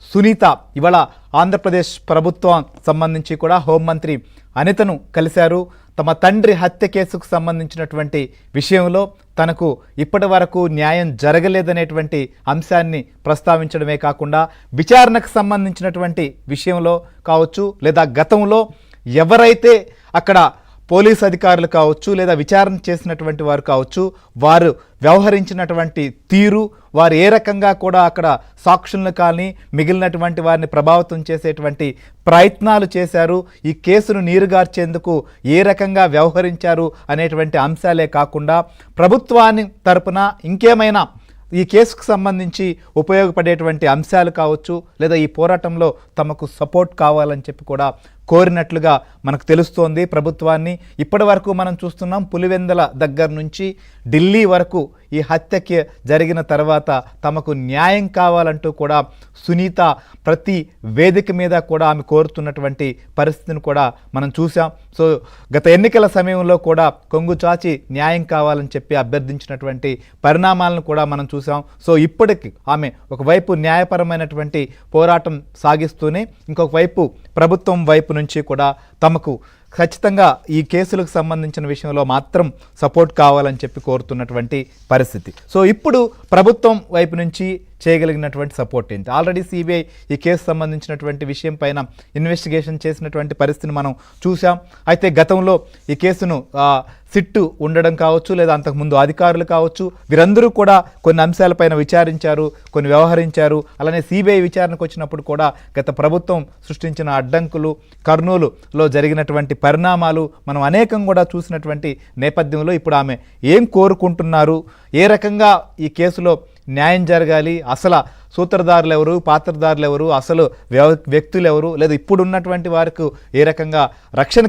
సునీత ఇవాళ ఆంధ్రప్రదేశ్ ప్రభుత్వం సంబంధించి కూడా హోంమంత్రి అనితను కలిశారు. తమ తండ్రి హత్య కేసుకు సంబంధించినటువంటి విషయంలో తనకు ఇప్పటి వరకు న్యాయం జరగలేదనేటువంటి అంశాన్ని ప్రస్తావించడమే కాకుండా విచారణకు సంబంధించినటువంటి విషయంలో కావచ్చు లేదా గతంలో ఎవరైతే అక్కడ పోలీస్ అధికారులు కావచ్చు లేదా విచారణ చేసినటువంటి వారు కావచ్చు, వారు వ్యవహరించినటువంటి తీరు, వారు ఏ రకంగా కూడా అక్కడ సాక్షులను కానీ మిగిలినటువంటి వారిని ప్రభావితం చేసేటువంటి ప్రయత్నాలు చేశారు, ఈ కేసును నీరుగార్చేందుకు ఏ రకంగా వ్యవహరించారు అనేటువంటి అంశాలే కాకుండా ప్రభుత్వాన్ని తరపున ఇంకేమైనా ఈ కేసుకు సంబంధించి ఉపయోగపడేటువంటి అంశాలు కావచ్చు లేదా ఈ పోరాటంలో తమకు సపోర్ట్ కావాలని చెప్పి కూడా కోరినట్లుగా మనకు తెలుస్తోంది. ప్రభుత్వాన్ని ఇప్పటి వరకు మనం చూస్తున్నాం, పులివెందల దగ్గర నుంచి ఢిల్లీ వరకు ఈ హత్యకి జరిగిన తర్వాత తమకు న్యాయం కావాలంటూ కూడా సునీత ప్రతి వేదిక మీద కూడా ఆమె కోరుతున్నటువంటి పరిస్థితిని కూడా మనం చూసాం. సో గత ఎన్నికల సమయంలో కూడా కొంగు చాచి న్యాయం కావాలని చెప్పి అభ్యర్థించినటువంటి పరిణామాలను కూడా మనం చూసాం. సో ఇప్పటికి ఆమె ఒకవైపు న్యాయపరమైనటువంటి పోరాటం సాగిస్తూనే ఇంకొక వైపు ప్రభుత్వం వైపు నుంచి కూడా తమకు ఖచ్చితంగా ఈ కేసులకు సంబంధించిన విషయంలో మాత్రం సపోర్ట్ కావాలని చెప్పి కోరుతున్నటువంటి పరిస్థితి. సో ఇప్పుడు ప్రభుత్వం వైపు నుంచి చేయగలిగినటువంటి సపోర్ట్ ఏంటి? ఆల్రెడీ సిబిఐ ఈ కేసు సంబంధించినటువంటి విషయం పైన ఇన్వెస్టిగేషన్ చేసినటువంటి పరిస్థితిని మనం చూసాం. అయితే గతంలో ఈ కేసును సిట్టు ఉండడం కావచ్చు లేదా అంతకుముందు అధికారులు కావచ్చు, వీరందరూ కూడా కొన్ని అంశాలపైన విచారించారు, కొన్ని వ్యవహరించారు. అలానే సిబిఐ విచారణకు వచ్చినప్పుడు కూడా గత ప్రభుత్వం సృష్టించిన అడ్డంకులు, కర్నూలులో జరిగినటువంటి పరిణామాలు మనం అనేకం కూడా చూసినటువంటి నేపథ్యంలో ఇప్పుడు ఆమె ఏం కోరుకుంటున్నారు, ఏ రకంగా ఈ కేసులో న్యాయం జరగాలి, అసలు సూత్రధారులు ఎవరు, పాత్రధారులు ఎవరు, అసలు వ్యక్తులు ఎవరు, లేదా ఇప్పుడు ఉన్నటువంటి వారికి ఏ రకంగా రక్షణ